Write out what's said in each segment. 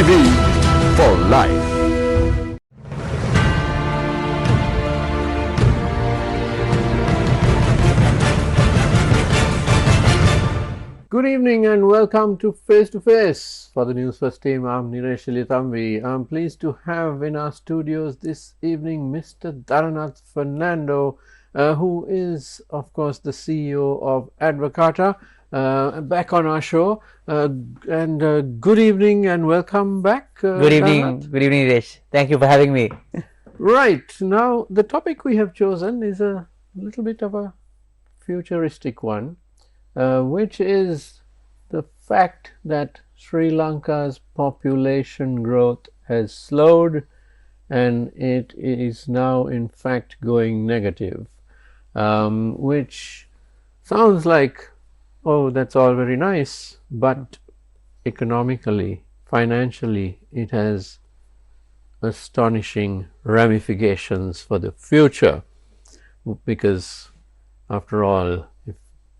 for life. Good evening and welcome to Face to Face. For the Newsfirst team, I'm Niresh Litamvi. I'm pleased to have in our studios this evening Mr. Dhananath Fernando, who is, of course, the CEO of Advocata, back on our show. Good evening and welcome back. Good evening, Dhananath. good evening, Niresh. Thank you for having me. Right, now the topic we have chosen is a little bit of a futuristic one. Which is the fact that Sri Lanka's population growth has slowed and it is now in fact going negative, which sounds like, oh, that's all very nice, but economically, financially, it has astonishing ramifications for the future, because after all,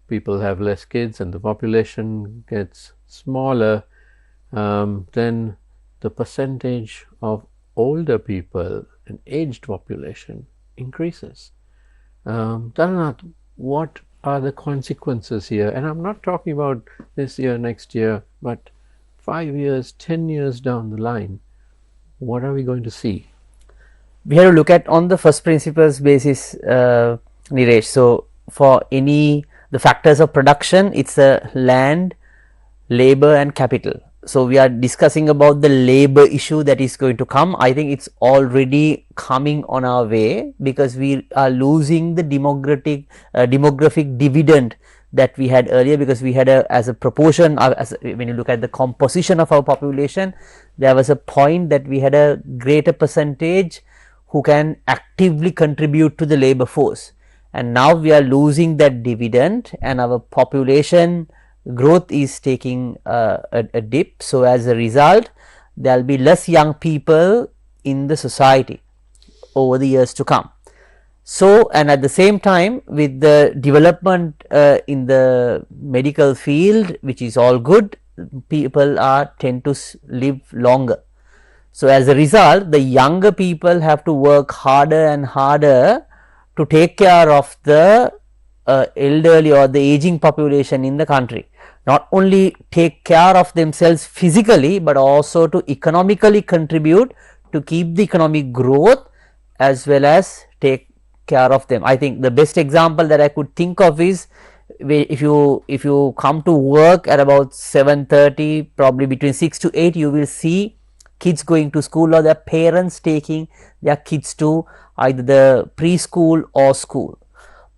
people have less kids and the population gets smaller, then the percentage of older people and aged population increases. Dhananath, what are the consequences here? And I'm not talking about this year, next year, but 5 years, 10 years down the line. What are we going to see? We have to look at on the first principles basis, Niresh. So, for the factors of production, it's a land, labor and capital. So, we are discussing about the labor issue that is going to come. I think it's already coming on our way, because we are losing the demographic dividend that we had earlier, because we had as a proportion, when you look at the composition of our population, there was a point that we had a greater percentage who can actively contribute to the labor force. And now we are losing that dividend and our population growth is taking a dip. So, as a result, there will be less young people in the society over the years to come. So, and at the same time, with the development in the medical field, which is all good, people tend to live longer. So, as a result, the younger people have to work harder and harder to take care of the elderly or the aging population in the country. Not only take care of themselves physically, but also to economically contribute to keep the economic growth as well as take care of them. I think the best example that I could think of is, if you come to work at about 7:30, probably between 6 to 8, you will see kids going to school or their parents taking their kids to either the preschool or school.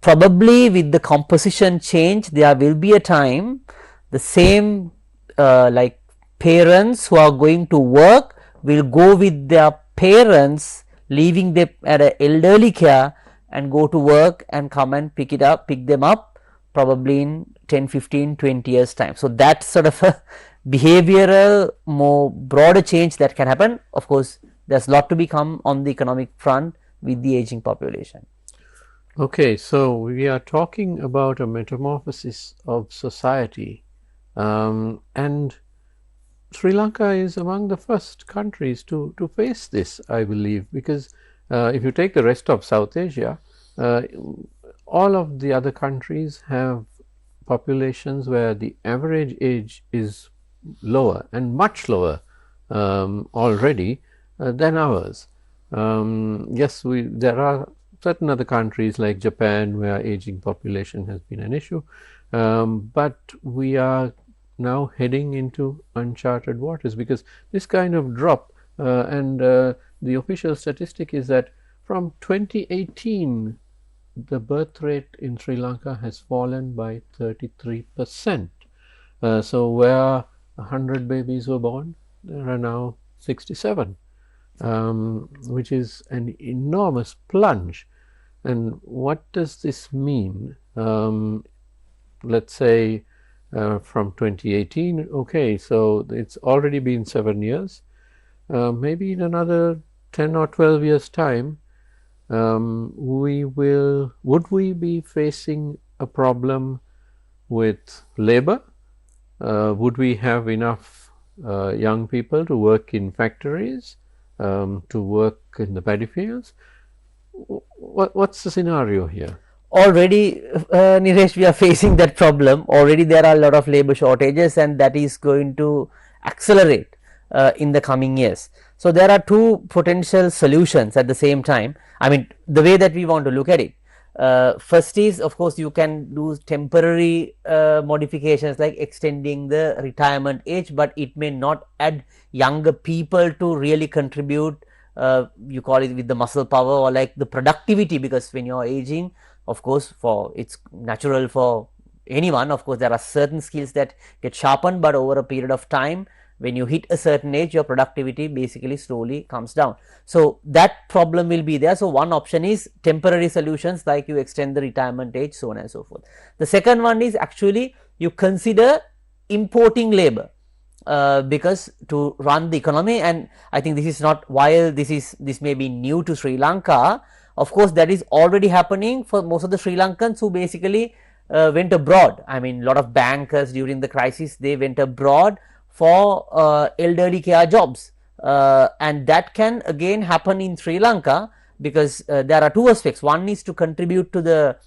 Probably with the composition change, there will be a time the same like parents who are going to work will go with their parents, leaving them at an elderly care and go to work and come and pick them up probably in 10, 15, 20 years time. So, that's sort of a behavioral, more broader change that can happen. Of course, there's a lot to become on the economic front with the aging population. Okay, so we are talking about a metamorphosis of society, and Sri Lanka is among the first countries to face this, I believe, because if you take the rest of South Asia, all of the other countries have populations where the average age is lower and much lower already than ours. Yes, there are certain other countries like Japan where aging population has been an issue, but we are now heading into uncharted waters, because this kind of drop, and the official statistic is that from 2018 the birth rate in Sri Lanka has fallen by 33%. So, where 100 babies were born, there are now 67, which is an enormous plunge. And what does this mean? Let's say from 2018, okay, so it's already been 7 years. Maybe in another 10 or 12 years time, would we be facing a problem with labor? Would we have enough young people to work in factories, to work in the paddy fields. What's the scenario here? Already, Niresh, we are facing that problem. Already there are a lot of labor shortages, and that is going to accelerate in the coming years. So there are two potential solutions at the same time. I mean, the way that we want to look at it. First is, of course, you can do temporary modifications like extending the retirement age, but it may not add younger people to really contribute. You call it with the muscle power or like the productivity, because when you are aging, of course, for it's natural for anyone, of course there are certain skills that get sharpened, but over a period of time, when you hit a certain age, your productivity basically slowly comes down. So that problem will be there. So one option is temporary solutions, like you extend the retirement age, so on and so forth. The second one is actually you consider importing labor. Because to run the economy, and I think this is not, while this may be new to Sri Lanka, of course that is already happening for most of the Sri Lankans who basically went abroad. I mean, a lot of bankers during the crisis, they went abroad for elderly care jobs, and that can again happen in Sri Lanka, because there are two aspects. One is to contribute to the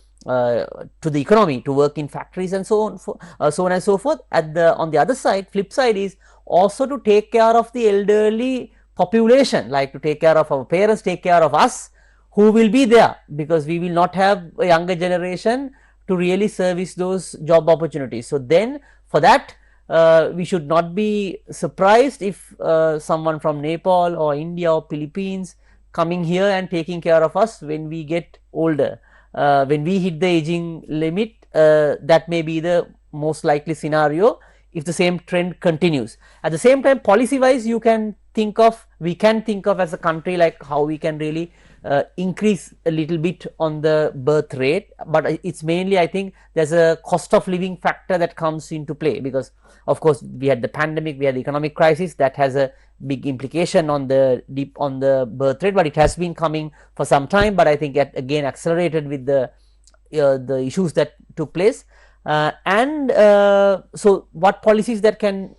economy, to work in factories and so on, so on and so forth. On the other side, flip side is also to take care of the elderly population, like to take care of our parents, take care of us who will be there, because we will not have a younger generation to really service those job opportunities. So then for that, we should not be surprised if someone from Nepal or India or Philippines coming here and taking care of us when we get older. When we hit the aging limit, that may be the most likely scenario if the same trend continues. At the same time, policy wise, we can think of as a country like how we can really increase a little bit on the birth rate, but it's mainly, I think there's a cost of living factor that comes into play, because of course we had the pandemic, we had the economic crisis that has a big implication on the birth rate, but it has been coming for some time, but I think it again accelerated with the issues that took place, and so what policies that can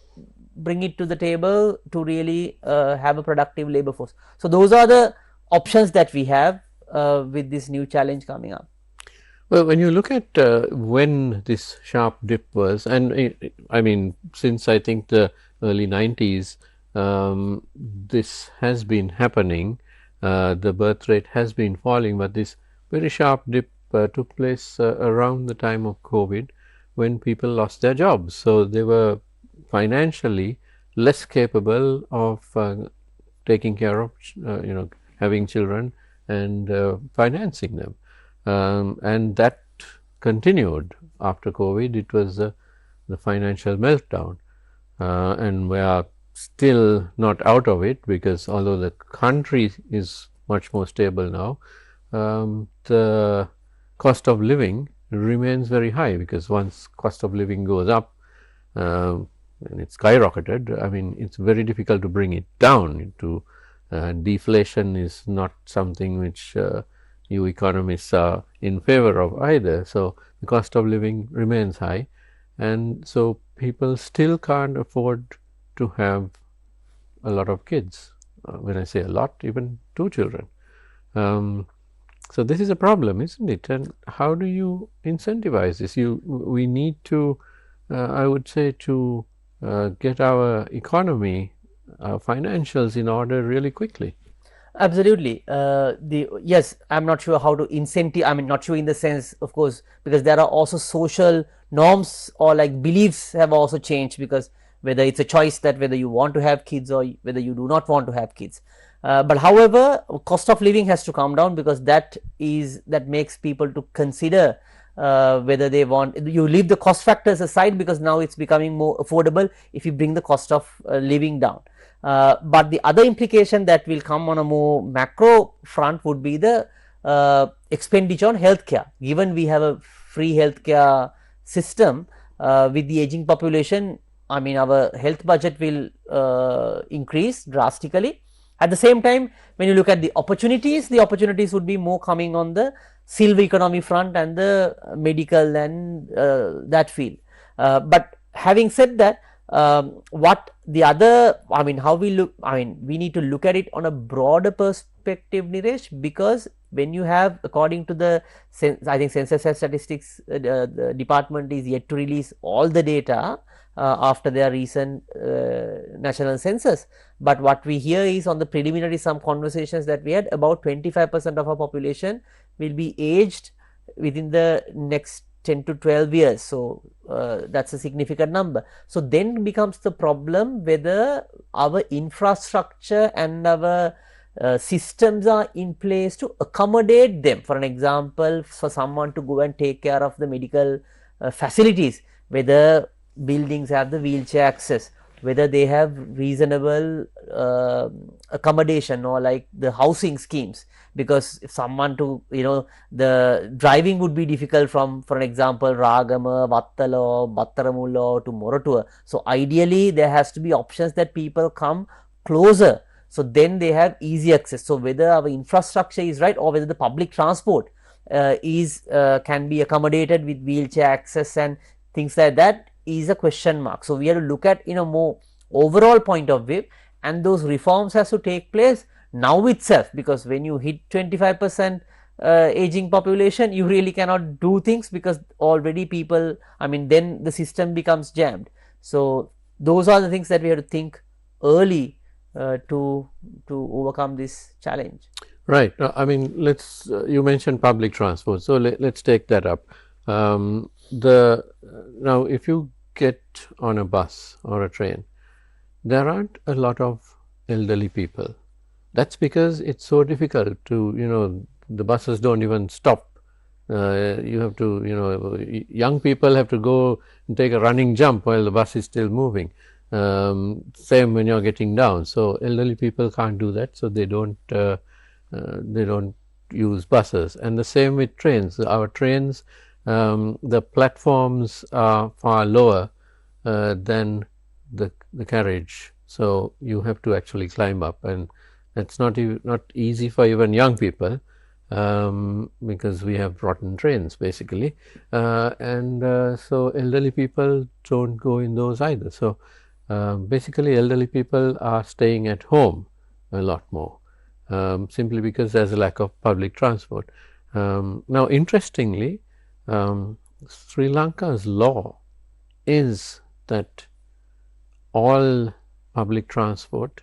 bring it to the table to really have a productive labor force. So those are the options that we have with this new challenge coming up. Well, when you look at when this sharp dip was, and I mean, since I think the early 90s, this has been happening, the birth rate has been falling, but this very sharp dip took place around the time of COVID, when people lost their jobs. So they were financially less capable of taking care of, having children and financing them. And that continued after COVID. It was the financial meltdown, and we are still not out of it, because although the country is much more stable now, the cost of living remains very high, because once cost of living goes up, and it's skyrocketed, I mean, it's very difficult to bring it down. Deflation is not something which you economists are in favor of either. So the cost of living remains high, and so people still can't afford to have a lot of kids. When I say a lot, even 2 children. So this is a problem, isn't it? And how do you incentivize this? We need to, I would say, to get our economy, our financials in order really quickly. Absolutely. Yes, I'm not sure how to incentive. I mean, not sure in the sense, of course, because there are also social norms or like beliefs have also changed, because whether it's a choice that whether you want to have kids or whether you do not want to have kids. But however, cost of living has to come down, because that makes people to consider whether they want. You leave the cost factors aside, because now it's becoming more affordable if you bring the cost of living down. But the other implication that will come on a more macro front would be the expenditure on healthcare. Given we have a free healthcare system with the aging population, I mean, our health budget will increase drastically. At the same time, when you look at the opportunities would be more coming on the silver economy front and the medical and that field. But having said that, What the other, I mean, how we look, I mean, we need to look at it on a broader perspective, Niresh, because when you have, according to the I think Census and Statistics the department is yet to release all the data after their recent national census, but what we hear is, on the preliminary some conversations that we had, about 25% of our population will be aged within the next 10 to 12 years. So, that is a significant number. So, then becomes the problem whether our infrastructure and our systems are in place to accommodate them. For an example, for someone to go and take care of the medical facilities, whether buildings have the wheelchair access, whether they have reasonable accommodation, or like the housing schemes, because if someone to, the driving would be difficult from, for an example, Ragama, Vattala, Battaramulla to Moratuwa. So, ideally there has to be options that people come closer, so then they have easy access. So, whether our infrastructure is right, or whether the public transport can be accommodated with wheelchair access and things like that, is a question mark. So, we have to look at in a more overall point of view, and those reforms has to take place now itself, because when you hit 25% aging population, you really cannot do things, because already people, I mean, then the system becomes jammed. So, those are the things that we have to think early to overcome this challenge. Right. I mean, let's. You mentioned public transport, so let's take that up. Now, if you get on a bus or a train, there aren't a lot of elderly people. That's because it's so difficult to, the buses don't even stop. You have to, young people have to go and take a running jump while the bus is still moving. Same when you're getting down. So, elderly people can't do that, so they don't use buses. And the same with trains. Our trains, the platforms are far lower than the carriage, so you have to actually climb up, and that's not easy for even young people, because we have rotten trains basically, so elderly people don't go in those either. So, basically elderly people are staying at home a lot more, simply because there is a lack of public transport. Now, interestingly, Sri Lanka's law is that all public transport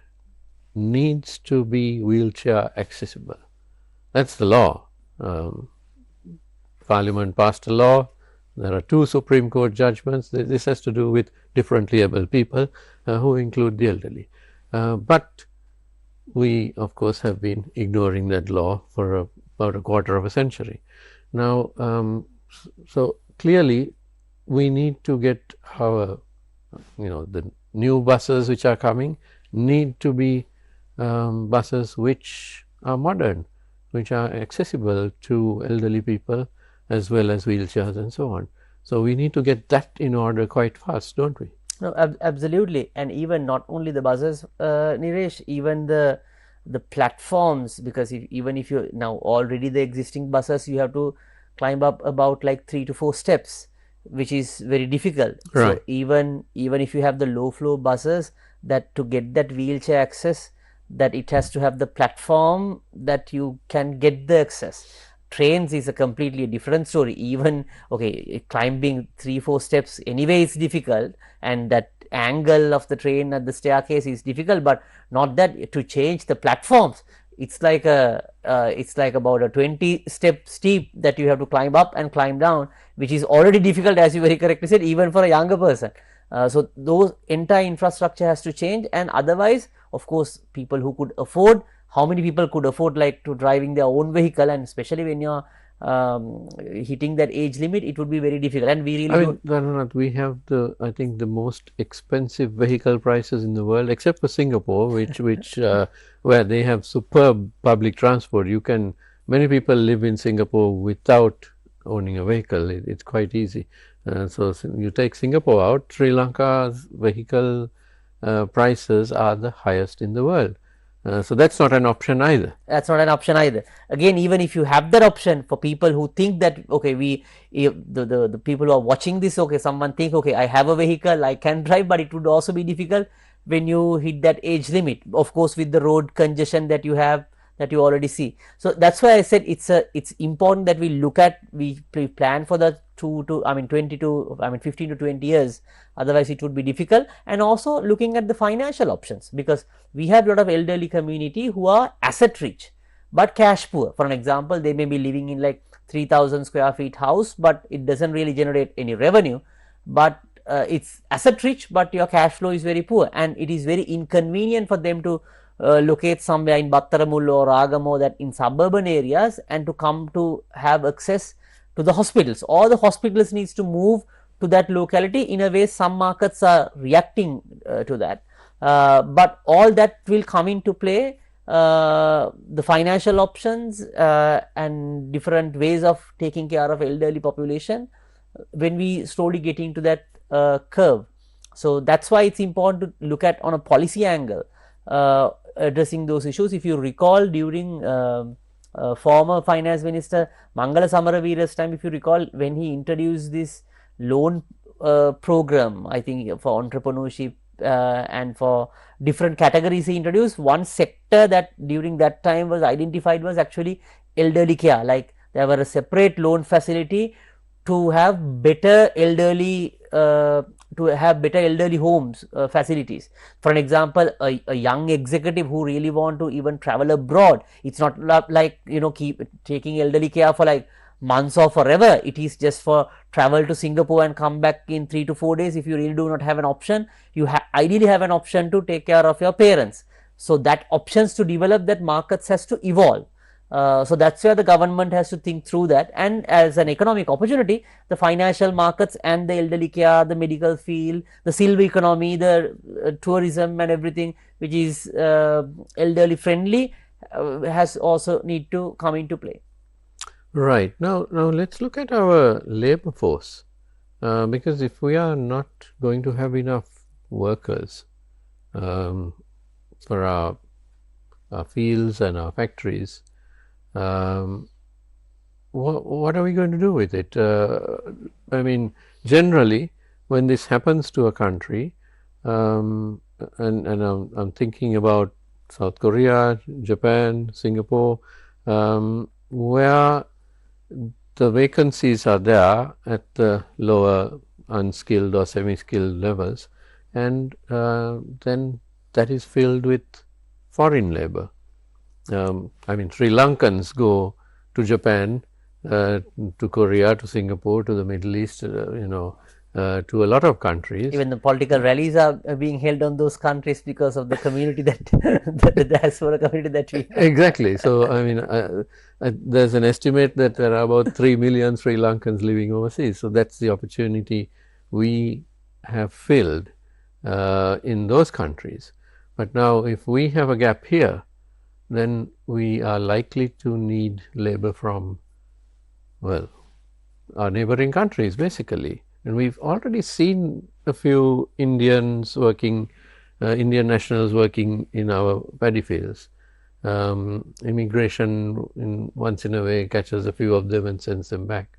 needs to be wheelchair accessible. That's the law. Parliament passed a law. There are 2 Supreme Court judgments. This has to do with differently able people, who include the elderly. But we, of course, have been ignoring that law for about a quarter of a century. Now, so clearly we need to get our, the new buses which are coming need to be buses which are modern, which are accessible to elderly people as well as wheelchairs and so on. So, we need to get that in order quite fast, don't we? No, absolutely. And even not only the buses, Niresh, even the platforms, because even if you now already the existing buses, you have to climb up about like 3 to 4 steps, which is very difficult. Right. So, even if you have the low floor buses, that to get that wheelchair access, that it has to have the platform that you can get the access. Trains is a completely different story. Even, okay, climbing 3-4 steps anyway is difficult, and that angle of the train at the staircase is difficult, but not that to change the platforms. It's like about a 20-step steep that you have to climb up and climb down, which is already difficult, as you very correctly said, even for a younger person. So, those entire infrastructure has to change, and otherwise, of course, people who could afford, how many people could afford like to driving their own vehicle, and especially when you're hitting that age limit, it would be very difficult. And we really Dhananath, we have I think the most expensive vehicle prices in the world, except for Singapore, which where they have superb public transport. Many people live in Singapore without owning a vehicle. It's quite easy. So, you take Singapore out, Sri Lanka's vehicle prices are the highest in the world. So that's not an option either. That's not an option either. Again, even if you have that option, for people who think that, okay, the people who are watching this, okay, someone think, okay, I have a vehicle, I can drive, but it would also be difficult when you hit that age limit, of course, with the road congestion that you have, that you already see. So that's why I said it's important that we look at, we plan for the 20 to 15 to 20 years, otherwise it would be difficult. And also looking at the financial options, because we have a lot of elderly community who are asset rich but cash poor. For an example, they may be living in like 3,000 square feet house, but it doesn't really generate any revenue, but it's asset rich, but your cash flow is very poor, and it is very inconvenient for them to locate somewhere in Battaramullu or Agamo, that in suburban areas, and to come to have access to the hospitals. All the hospitals needs to move to that locality. In a way, some markets are reacting to that, but all that will come into play. The financial options and different ways of taking care of elderly population when we slowly get into that curve. So that's why it's important to look at on a policy angle addressing those issues. If you recall, during former finance minister Mangala Samaraweera's time, if you recall, when he introduced this loan program, I think for entrepreneurship and for different categories he introduced, one sector that during that time was identified was actually elderly care. Like there were a separate loan facility to have better elderly homes facilities. For an example, a young executive who really want to even travel abroad, it's not like, you know, keep taking elderly care for like months or forever. It is just for travel to Singapore and come back in 3 to 4 days. If you really do not have an option, you ideally have an option to take care of your parents. So that options to develop that markets has to evolve. So that's where the government has to think through that, and as an economic opportunity, the financial markets and the elderly care, the medical field, the silver economy, the tourism and everything which is elderly friendly has also need to come into play. Right. Now let's look at our labor force, because if we are not going to have enough workers for our fields and our factories, what are we going to do with it? I mean, generally, when this happens to a country, and I'm thinking about South Korea, Japan, Singapore, where the vacancies are there at the lower unskilled or semi-skilled levels, and then that is filled with foreign labor. I mean, Sri Lankans go to Japan, to Korea, to Singapore, to the Middle East, to a lot of countries. Even the political rallies are being held on those countries because of the community that the diaspora community that we have. Exactly. So, I mean, there's an estimate that there are about 3 million Sri Lankans living overseas. So that's the opportunity we have filled in those countries. But now, if we have a gap here, then we are likely to need labor from, well, our neighboring countries basically. And we've already seen a few Indians working, Indian nationals working in our paddy fields. Immigration once in a way catches a few of them and sends them back.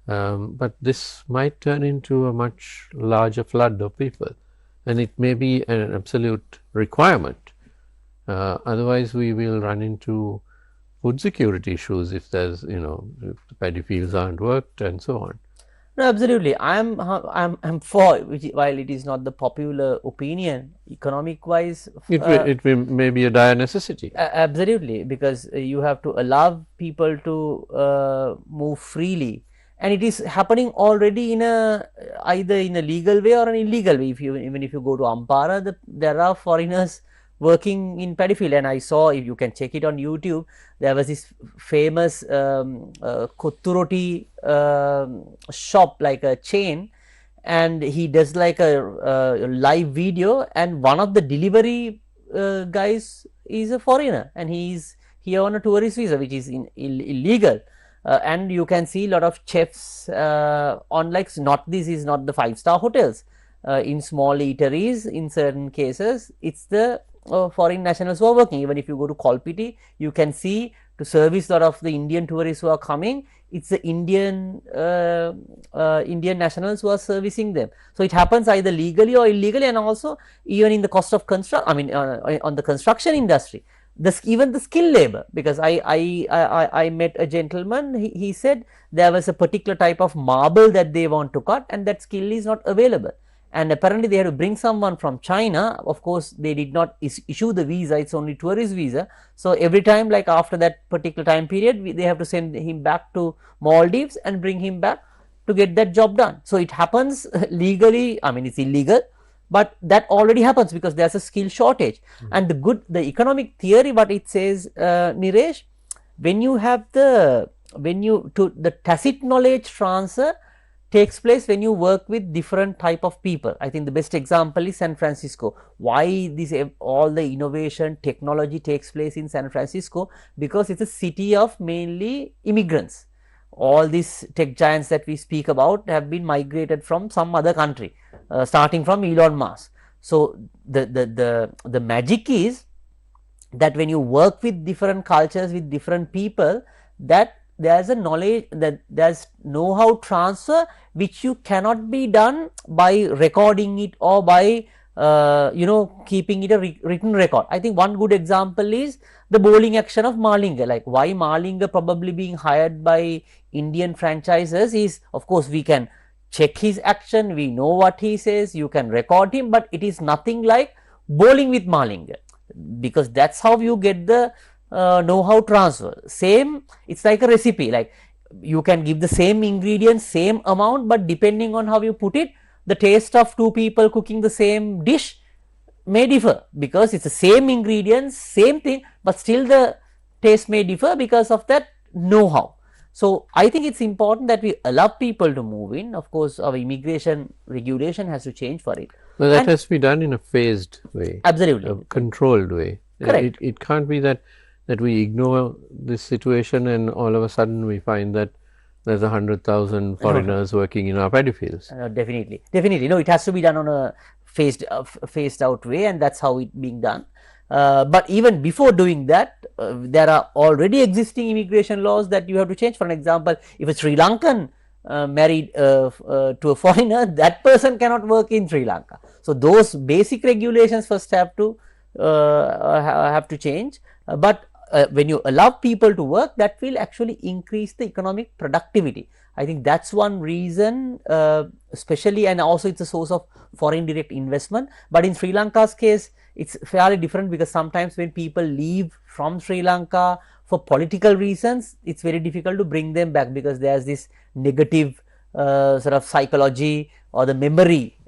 But this might turn into a much larger flood of people, and it may be an absolute requirement. Otherwise, we will run into food security issues if there's, if the paddy fields aren't worked and so on. No, absolutely. I'm for, while it is not the popular opinion, economic wise. It may be a dire necessity. Absolutely, because you have to allow people to move freely, and it is happening already in either in a legal way or an illegal way. Even if you go to Ampara, there are foreigners working in paddy field, and I saw, if you can check it on YouTube, there was this famous Kotturoti shop, like a chain, and he does like a live video, and one of the delivery guys is a foreigner, and he is here on a tourist visa, which is illegal. And you can see a lot of chefs on, like, this is not the 5-star hotels, in small eateries. In certain cases, it's the foreign nationals who are working. Even if you go to Kolpiti, you can see to service lot of the Indian tourists who are coming, it's the Indian nationals who are servicing them. So it happens either legally or illegally, and also even in the cost of construct, I mean on the construction industry, even the skilled labor, because I met a gentleman, he said there was a particular type of marble that they want to cut, and that skill is not available, and apparently they had to bring someone from China. Of course, they did not issue the visa, it's only tourist visa. So every time, like after that particular time period, they have to send him back to Maldives and bring him back to get that job done. So it happens legally, I mean it's illegal, but that already happens because there's a skill shortage. And the economic theory, what it says, Niresh, when you have the tacit knowledge transfer takes place when you work with different type of people. I think the best example is San Francisco. Why this all the innovation technology takes place in San Francisco? Because it's a city of mainly immigrants. All these tech giants that we speak about have been migrated from some other country, starting from Elon Musk. So the magic is that when you work with different cultures, with different people, that there's a knowledge, that there's know-how transfer which you cannot be done by recording it or by keeping it a written record. I think one good example is the bowling action of Malinga. Like why Malinga probably being hired by Indian franchises is, of course, we can check his action, we know what he says, you can record him, but it is nothing like bowling with Malinga, because that's how you get the know-how transfer. Same, it's like a recipe, like you can give the same ingredients, same amount, but depending on how you put it, the taste of two people cooking the same dish may differ, because it's the same ingredients, same thing, but still the taste may differ because of that know-how. So I think it's important that we allow people to move in. Of course, our immigration regulation has to change for it. Well, that has to be done in a phased way. Absolutely. A controlled way. Correct. It can't be that we ignore this situation and all of a sudden we find that there's 100,000 foreigners working in our paddy fields. Definitely. No, it has to be done on a phased out way, and that's how it being done. But even before doing that, there are already existing immigration laws that you have to change. For an example, if a Sri Lankan married to a foreigner, that person cannot work in Sri Lanka. So those basic regulations first have to change. But when you allow people to work, that will actually increase the economic productivity. I think that's one reason, especially, and also it's a source of foreign direct investment. But in Sri Lanka's case, it's fairly different, because sometimes when people leave from Sri Lanka for political reasons, it's very difficult to bring them back, because there's this negative sort of psychology or the memory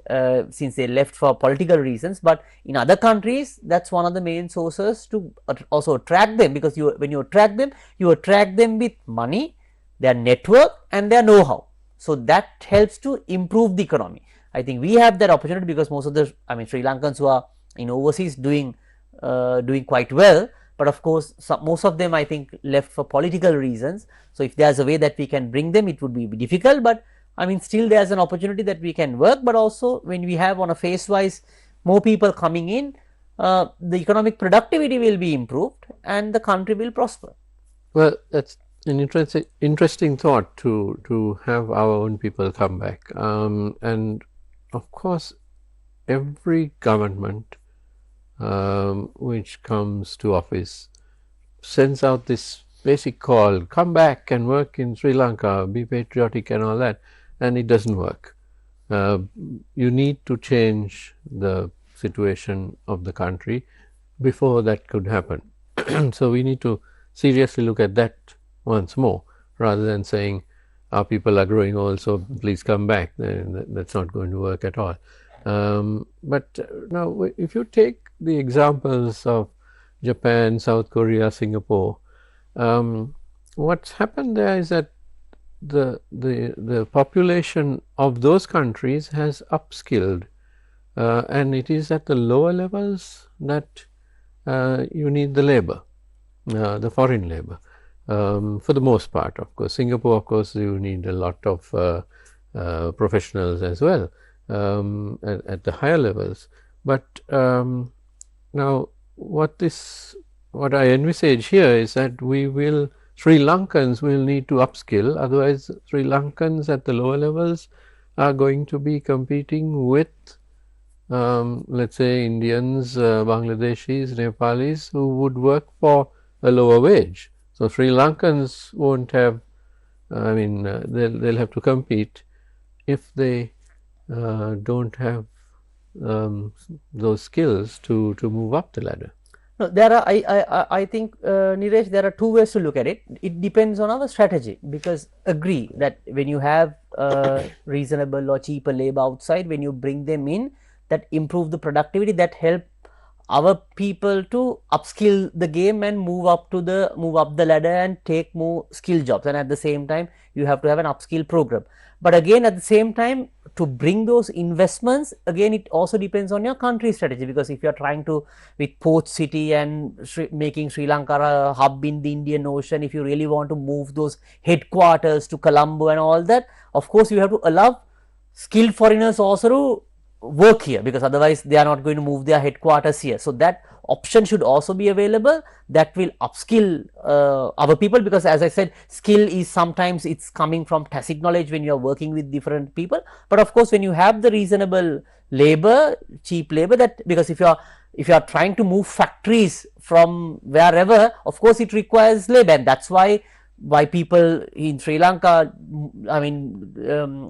since they left for political reasons. But in other countries, that's one of the main sources to also attract them, because when you attract them with money, their network and their know-how. So that helps to improve the economy. I think we have that opportunity, because most of the Sri Lankans who are in overseas doing quite well, but of course most of them I think left for political reasons. So if there's a way that we can bring them, it would be difficult, but still there's an opportunity that we can work. But also when we have on a phase wise more people coming in, the economic productivity will be improved and the country will prosper. Well, that's an interesting thought to have our own people come back, and of course every government which comes to office sends out this basic call, come back and work in Sri Lanka, be patriotic and all that, and it doesn't work. You need to change the situation of the country before that could happen. So we need to seriously look at that once more, rather than saying our people are growing old, so please come back. That's not going to work at all. But now if you take the examples of Japan, South Korea, Singapore, what's happened there is that the population of those countries has upskilled, and it is at the lower levels that you need the labor, the foreign labor, for the most part. Of course, Singapore, of course, you need a lot of professionals as well at the higher levels. But now what I envisage here is that Sri Lankans will need to upskill, otherwise Sri Lankans at the lower levels are going to be competing with let's say Indians, Bangladeshis, Nepalis who would work for a lower wage. So Sri Lankans won't have, I mean, they'll have to compete if they don't have those skills to move up the ladder. No, there are I think Niresh, there are two ways to look at it. It depends on our strategy, because agree that when you have reasonable or cheaper labor outside, when you bring them in, that improve the productivity, that help our people to upskill the game and move up the ladder and take more skill jobs, and at the same time you have to have an upskill program. But again, at the same time, to bring those investments, again it also depends on your country strategy, because if you are trying to, with port city and making Sri Lanka a hub in the Indian Ocean, if you really want to move those headquarters to Colombo and all that, of course you have to allow skilled foreigners also to work here, because otherwise they are not going to move their headquarters here. So that option should also be available, that will upskill our people, because as I said, skill is sometimes it's coming from tacit knowledge when you are working with different people. But of course when you have the reasonable labor, cheap labor, that because if you are trying to move factories from wherever, of course it requires labor, and that's why people in Sri Lanka, I mean,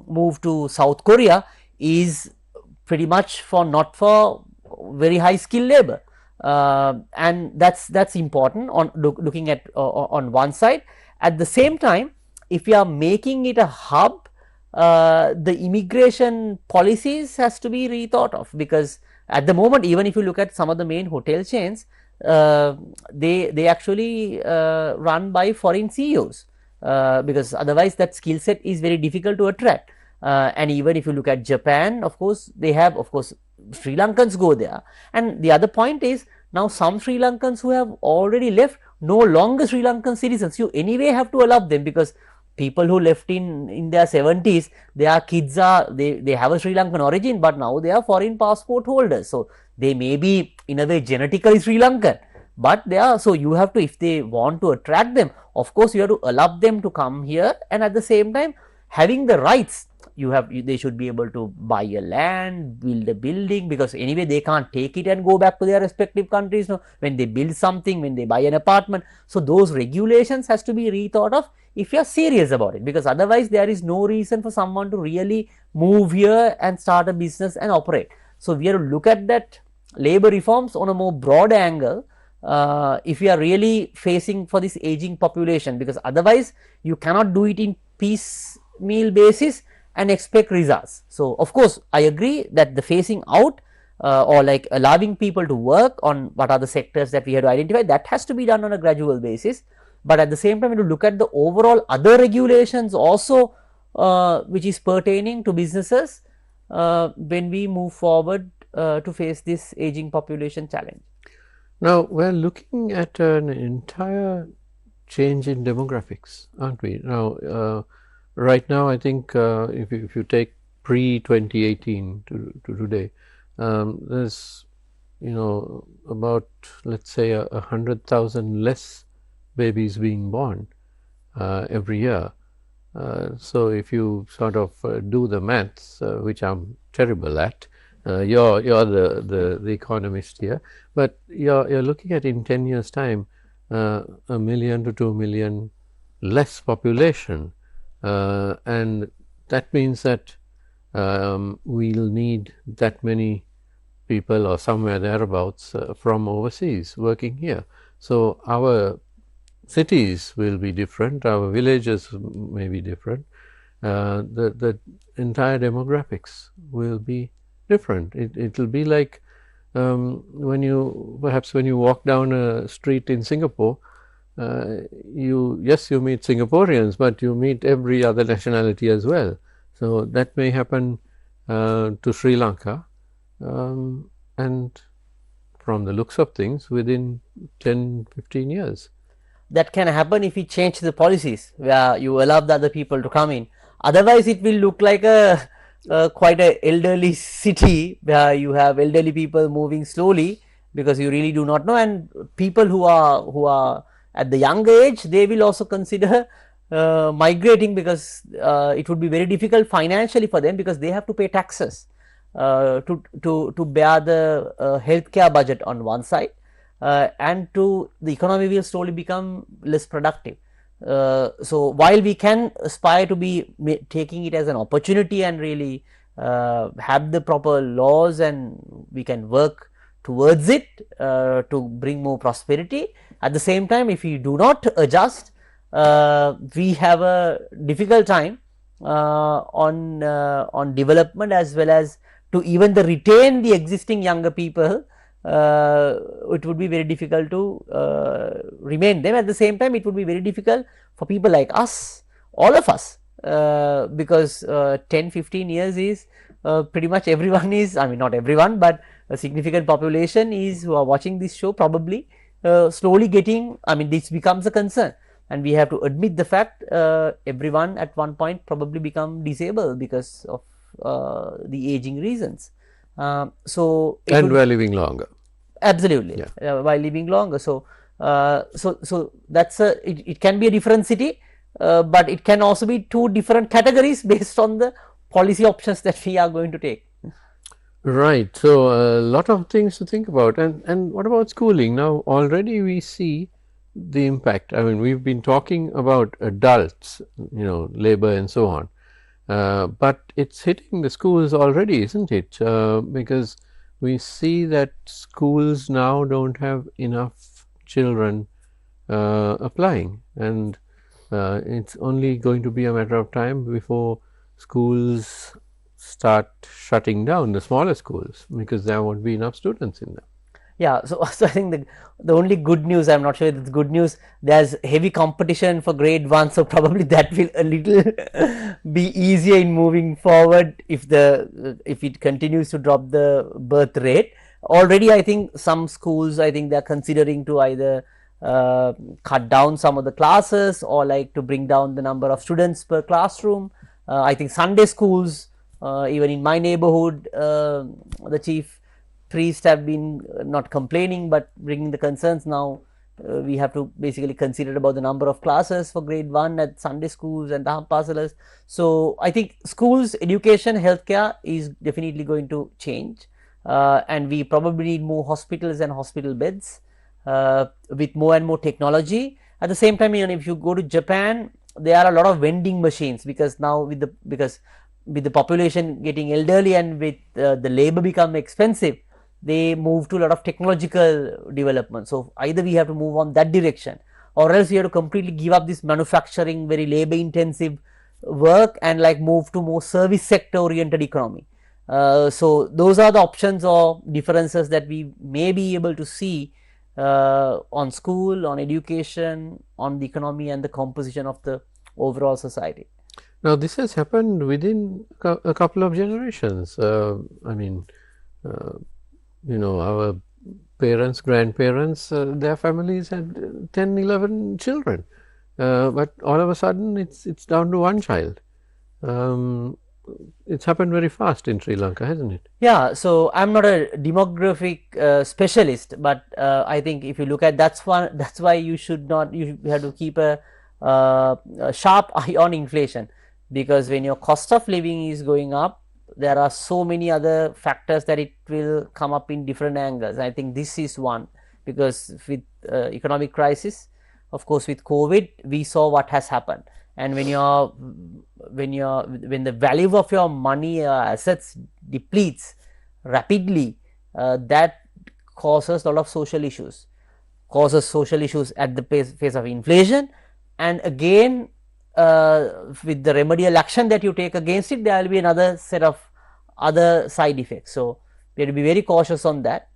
move to South Korea is pretty much for not for very high skilled labor, and that's important on looking at on one side. At the same time, if you are making it a hub, the immigration policies has to be rethought of, because at the moment, even if you look at some of the main hotel chains, they actually run by foreign CEOs, because otherwise that skill set is very difficult to attract. And even if you look at Japan, of course they have, of course Sri Lankans go there. And the other point is, now some Sri Lankans who have already left, no longer Sri Lankan citizens, you anyway have to allow them, because people who left in their 70s, their kids are, they have a Sri Lankan origin, but now they are foreign passport holders, so they may be in a way genetically Sri Lankan, but they are, so you have to, if they want to attract them, of course you have to allow them to come here, and at the same time having the rights, they should be able to buy a land, build a building, because anyway they can't take it and go back to their respective countries, no, when they build something, when they buy an apartment. So those regulations has to be rethought of if you are serious about it, because otherwise there is no reason for someone to really move here and start a business and operate. So we have to look at that labor reforms on a more broad angle, if we are really facing for this aging population, because otherwise you cannot do it in piecemeal basis and expect results. So of course I agree that the phasing out, or like allowing people to work on what are the sectors that we have to identify, that has to be done on a gradual basis. But at the same time, we have to look at the overall other regulations also, which is pertaining to businesses when we move forward to face this aging population challenge. Now we're looking at an entire change in demographics, aren't we? Now right now, I think if you take pre-2018 to today, there's about, let's say, 100,000 less babies being born every year. So if you sort of do the maths, which I'm terrible at, you're the economist here, but you're looking at in 10 years' time 1 million to 2 million less population. And that means that we'll need that many people or somewhere thereabouts from overseas working here. So our cities will be different, our villages may be different, the entire demographics will be different. It will be like when you walk down a street in Singapore, you meet Singaporeans, but you meet every other nationality as well. So that may happen to Sri Lanka, and from the looks of things, within 10-15 years. That can happen if we change the policies where you allow the other people to come in. Otherwise, it will look like quite a elderly city where you have elderly people moving slowly, because you really do not know, and people who are at the younger age, they will also consider migrating, because it would be very difficult financially for them, because they have to pay taxes to bear the healthcare budget on one side, and to the economy will slowly become less productive. So while we can aspire to be taking it as an opportunity and really have the proper laws, and we can work towards it to bring more prosperity, at the same time, if we do not adjust, we have a difficult time on development, as well as to even the retain the existing younger people. It would be very difficult to remain them. At the same time, it would be very difficult for people like us, all of us, because 10-15 years is pretty much everyone is, I mean not everyone, but a significant population is who are watching this show, probably slowly getting, I mean this becomes a concern, and we have to admit the fact everyone at one point probably become disabled because of the aging reasons. So and we're living longer. Absolutely, while living longer. So so that's it can be a different city, but it can also be two different categories based on the policy options that we are going to take. Right. So a lot of things to think about. And what about schooling? Now already we see the impact. I mean, we've been talking about adults, labor and so on, but it's hitting the schools already, isn't it? Because we see that schools now don't have enough children applying, and it's only going to be a matter of time before schools start shutting down, the smaller schools, because there won't be enough students in them. Yeah, so I think the only good news, I'm not sure if it's good news, there's heavy competition for grade 1, so probably that will a little be easier in moving forward if it continues to drop the birth rate. Already I think some schools, I think they're considering to either cut down some of the classes, or like to bring down the number of students per classroom. I think Sunday schools, even in my neighborhood, the chief priests have been not complaining but bringing the concerns. Now we have to basically consider about the number of classes for grade 1 at Sunday schools and Dhampasalas. So I think schools, education, healthcare is definitely going to change, and we probably need more hospitals and hospital beds with more and more technology. At the same time, if you go to Japan, there are a lot of vending machines, because now with the population getting elderly and with the labor become expensive, they move to a lot of technological development. So either we have to move on that direction, or else we have to completely give up this manufacturing, very labor intensive work, and like move to more service sector oriented economy. So those are the options or differences that we may be able to see on school, on education, on the economy, and the composition of the overall society. Now this has happened within a couple of generations. I mean, our parents, grandparents, their families had 10, 11 children, but all of a sudden it's down to one child. It's happened very fast in Sri Lanka, hasn't it? Yeah, so I'm not a demographic specialist, but I think if you look at that's why you have to keep a sharp eye on inflation, because when your cost of living is going up, there are so many other factors that it will come up in different angles. I think this is one, because with economic crisis, of course with COVID, we saw what has happened, and when the value of your money assets depletes rapidly, that causes a lot of social issues, at the face of inflation, and again with the remedial action that you take against it, there will be another set of other side effects. So we have to be very cautious on that,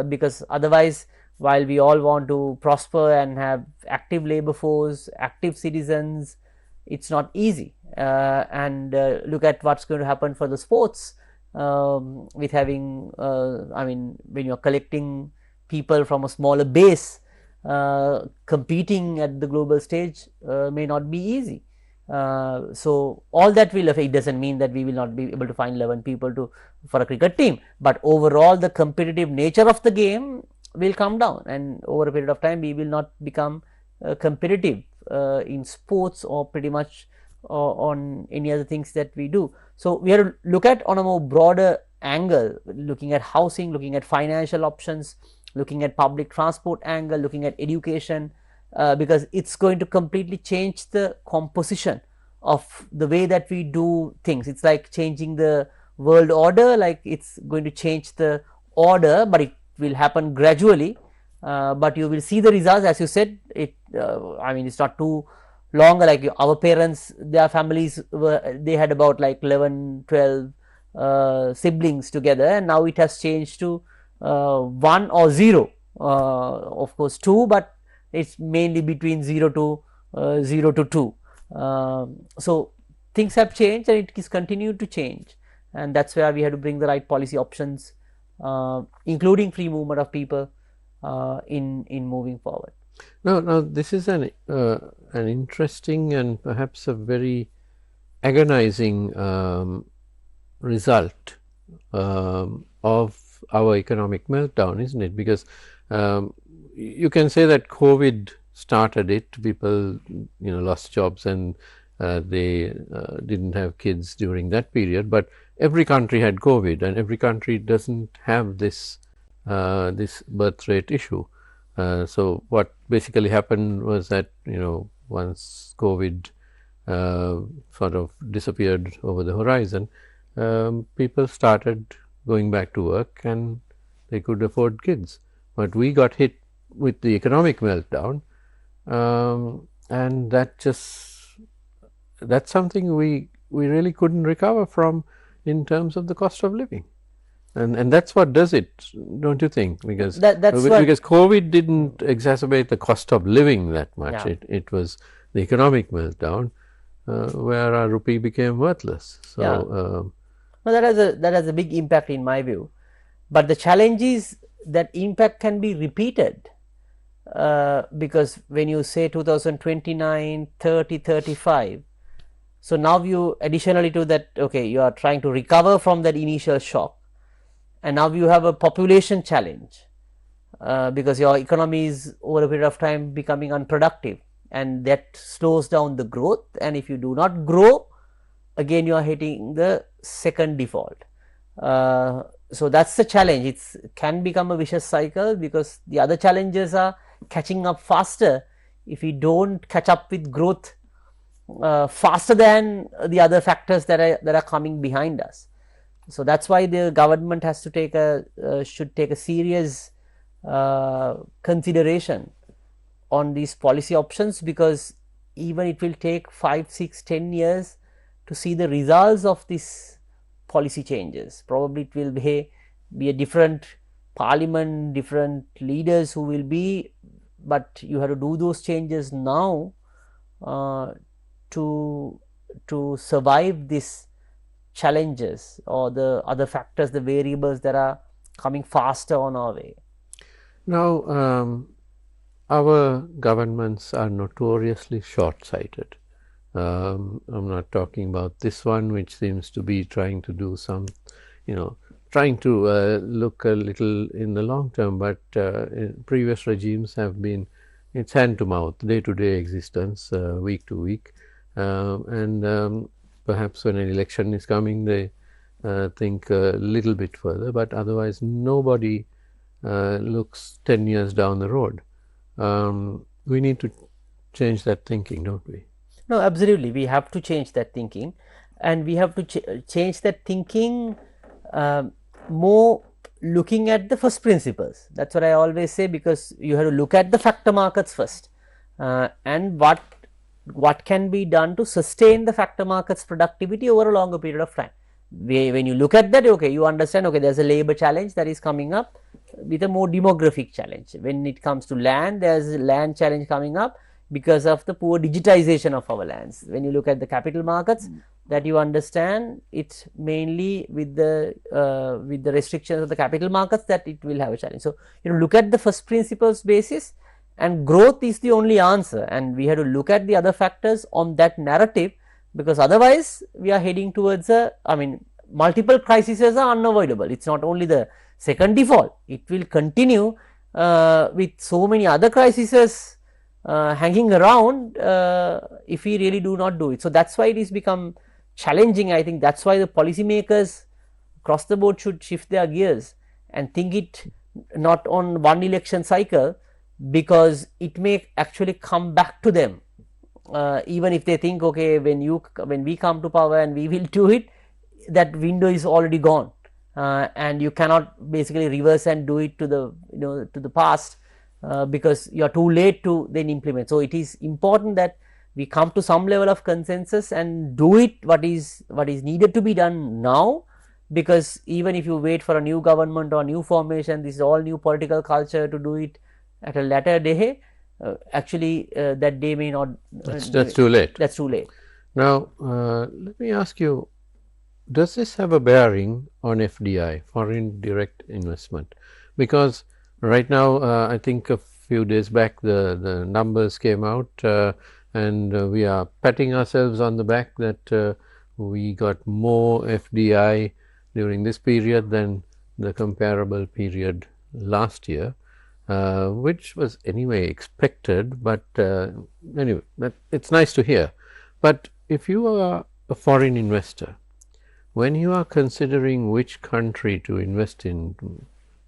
because otherwise, while we all want to prosper and have active labor force, active citizens, it's not easy. And look at what's going to happen for the sports, with having I mean, when you're collecting people from a smaller base, competing at the global stage may not be easy. So all that will affect. It doesn't mean that we will not be able to find 11 people for a cricket team, but overall the competitive nature of the game will come down, and over a period of time we will not become competitive in sports or pretty much on any other things that we do. So we have to look at on a more broader angle, looking at housing, looking at financial options, looking at public transport angle, looking at education, because it's going to completely change the composition of the way that we do things. It's like changing the world order, like it's going to change the order, but it will happen gradually. But you will see the results, as you said. I mean, it's not too long. Like our parents, their families they had about like 11, 12 siblings together, and now it has changed to 1 or 0. Of course 2, but it's mainly between 0 to 2. So things have changed, and it is continued to change, and that's where we have to bring the right policy options, including free movement of people, in moving forward. Now this is an interesting and perhaps a very agonizing result of our economic meltdown, isn't it? Because you can say that COVID started it. People, lost jobs, and they didn't have kids during that period. But every country had COVID, and every country doesn't have this birth rate issue. So what basically happened was that once COVID sort of disappeared over the horizon, people started going back to work, and they could afford kids. But we got hit with the economic meltdown, and that's something we really couldn't recover from in terms of the cost of living. And that's what does it, don't you think? Because because COVID didn't exacerbate the cost of living that much. Yeah. It was the economic meltdown where our rupee became worthless. So no, that has a big impact in my view. But the challenge is that impact can be repeated, because when you say 2029, 30, 35, so now you additionally to that, okay, you are trying to recover from that initial shock, and now you have a population challenge, because your economy is over a period of time becoming unproductive, and that slows down the growth, and if you do not grow, again you are hitting the second default. So that's the challenge. It can become a vicious cycle, because the other challenges are catching up faster if we don't catch up with growth faster than the other factors that are coming behind us. So that's why the government has to should take a serious consideration on these policy options, because even it will take 5, 6, 10 years to see the results of these policy changes. Probably it will be a different parliament, different leaders who will be, but you have to do those changes now to survive these challenges or the other factors, the variables that are coming faster on our way. Now, our governments are notoriously short-sighted. I'm not talking about this one, which seems to be trying to do some, trying to look a little in the long term, but previous regimes have been, it's hand to mouth, day-to-day existence, week to week, and perhaps when an election is coming, they think a little bit further, but otherwise nobody looks 10 years down the road. We need to change that thinking, don't we? No, absolutely. We have to change that thinking, and we have to change that thinking more looking at the first principles. That's what I always say, because you have to look at the factor markets first, and what can be done to sustain the factor markets productivity over a longer period of time. When you look at that, okay, you understand, okay, there's a labor challenge that is coming up with a more demographic challenge. When it comes to land, there's a land challenge coming up because of the poor digitization of our lands. When you look at the capital markets, that you understand it's mainly with the restrictions of the capital markets that it will have a challenge. So look at the first principles basis, and growth is the only answer, and we have to look at the other factors on that narrative, because otherwise we are heading towards multiple crises are unavoidable. It's not only the second default, it will continue with so many other crises hanging around if we really do not do it. So, that is why it is become challenging. I think that is why the policymakers across the board should shift their gears and think it not on one election cycle, because it may actually come back to them. Even if they think, okay, when we come to power and we will do it, that window is already gone, and you cannot basically reverse and do it to the to the past, because you are too late to then implement. So, it is important that we come to some level of consensus and do it what is needed to be done now, because even if you wait for a new government or new formation, this is all new political culture to do it at a later day. Actually, that day may not. That's too late. That's too late. Now, let me ask you, does this have a bearing on FDI, foreign direct investment? Because right now, I think a few days back, the numbers came out, and we are patting ourselves on the back that we got more FDI during this period than the comparable period last year, which was anyway expected, but anyway, it's nice to hear. But if you are a foreign investor, when you are considering which country to invest in,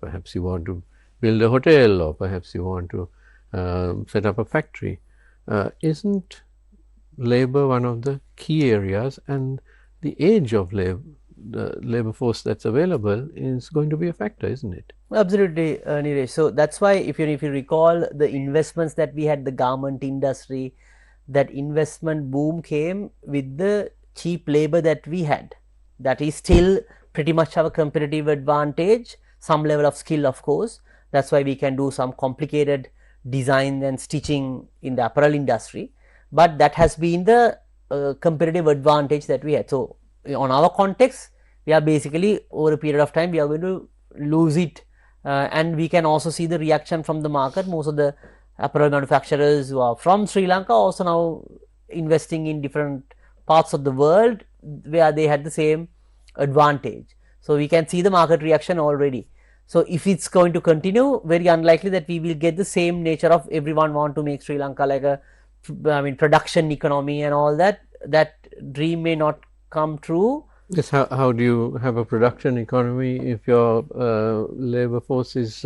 perhaps you want to build a hotel, or perhaps you want to set up a factory, isn't labor one of the key areas, and the age of labor, the labor force that's available, is going to be a factor, isn't it? Absolutely, Niresh. So, that is why if you recall the investments that we had, the garment industry, that investment boom came with the cheap labor that we had. That is still pretty much our competitive advantage, some level of skill, of course. That is why we can do some complicated design and stitching in the apparel industry, but that has been the competitive advantage that we had. So, on our context, we are basically over a period of time we are going to lose it, and we can also see the reaction from the market. Most of the apparel manufacturers who are from Sri Lanka also now investing in different parts of the world where they had the same advantage. So, we can see the market reaction already. So, if it is going to continue, very unlikely that we will get the same nature of everyone want to make Sri Lanka like a production economy and all that. That dream may not come true. Yes, how do you have a production economy if your labor force is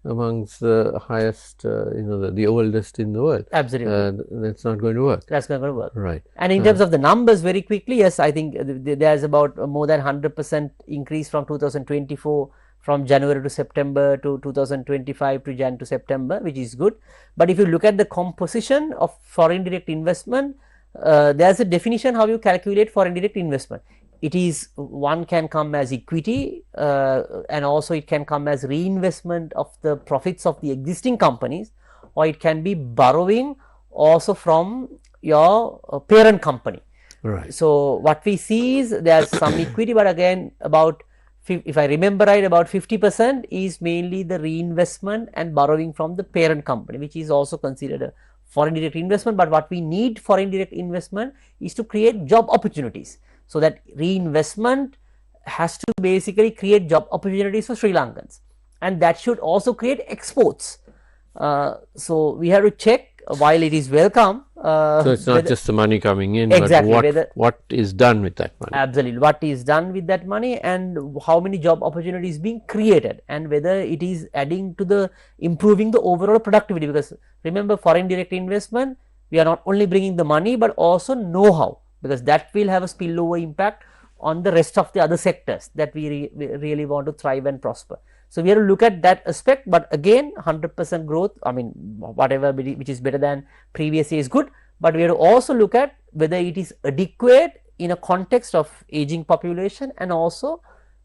amongst the highest, the oldest in the world? Absolutely. That's not going to work. That's not going to work. Right. And in terms of the numbers, very quickly, yes, I think there is about more than 100% increase from 2024, from January to September, to 2025 to Jan to September, which is good. But if you look at the composition of foreign direct investment, there is a definition how you calculate foreign direct investment. It is, one can come as equity, and also it can come as reinvestment of the profits of the existing companies, or it can be borrowing also from your parent company. Right. So, what we see is there is some equity, but again about, if I remember right, about 50% is mainly the reinvestment and borrowing from the parent company, which is also considered a foreign direct investment. But what we need foreign direct investment is to create job opportunities. So, that reinvestment has to basically create job opportunities for Sri Lankans, and that should also create exports. So, we have to check, while it is welcome. So, it's not just the money coming in, exactly, but what is done with that money? Absolutely, what is done with that money, and how many job opportunities being created, and whether it is adding to the improving the overall productivity. Because remember, foreign direct investment, we are not only bringing the money, but also know-how, because that will have a spillover impact on the rest of the other sectors that we really want to thrive and prosper. So, we have to look at that aspect, but again 100% growth, I mean whatever which is better than previous year is good, but we have to also look at whether it is adequate in a context of aging population, and also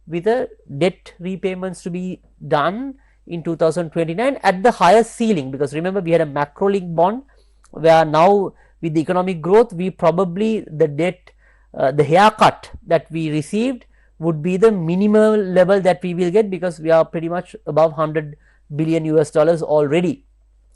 with the debt repayments to be done in 2029 at the highest ceiling. Because remember, we had a macro link bond, where now with the economic growth, we probably the debt, the haircut that we received would be the minimal level that we will get, because we are pretty much above 100 billion US dollars already,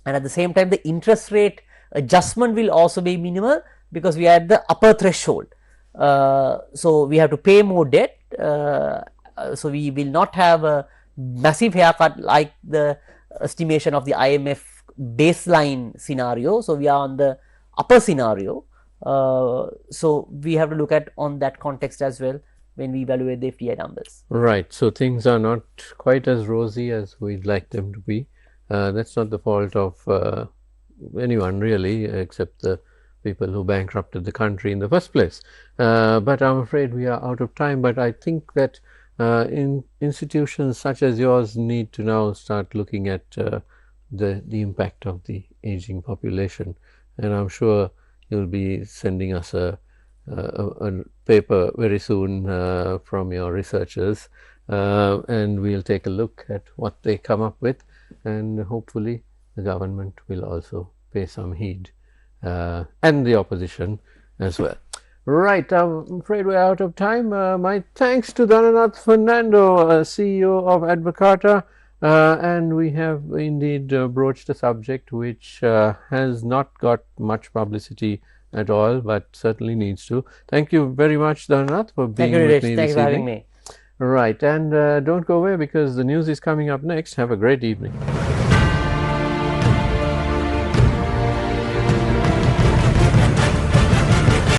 and at the same time the interest rate adjustment will also be minimal, because we are at the upper threshold. So, we have to pay more debt, so we will not have a massive haircut like the estimation of the IMF baseline scenario. So, we are on the upper scenario. So, we have to look at on that context as well when we evaluate the FDI numbers. Right. So things are not quite as rosy as we'd like them to be. That's not the fault of anyone really, except the people who bankrupted the country in the first place. But I'm afraid we are out of time. But I think that in institutions such as yours need to now start looking at the impact of the aging population, and I'm sure you'll be sending us a paper very soon from your researchers, and we'll take a look at what they come up with, and hopefully the government will also pay some heed, and the opposition as well. Right, I'm afraid we're out of time. My thanks to Dhananath Fernando, CEO of Advocata, and we have indeed broached a subject which has not got much publicity at all, but certainly needs to. Thank you very much, Dhananath, for being with me Thank this you for having evening. me. Right, and don't go away because the news is coming up next. Have a great evening.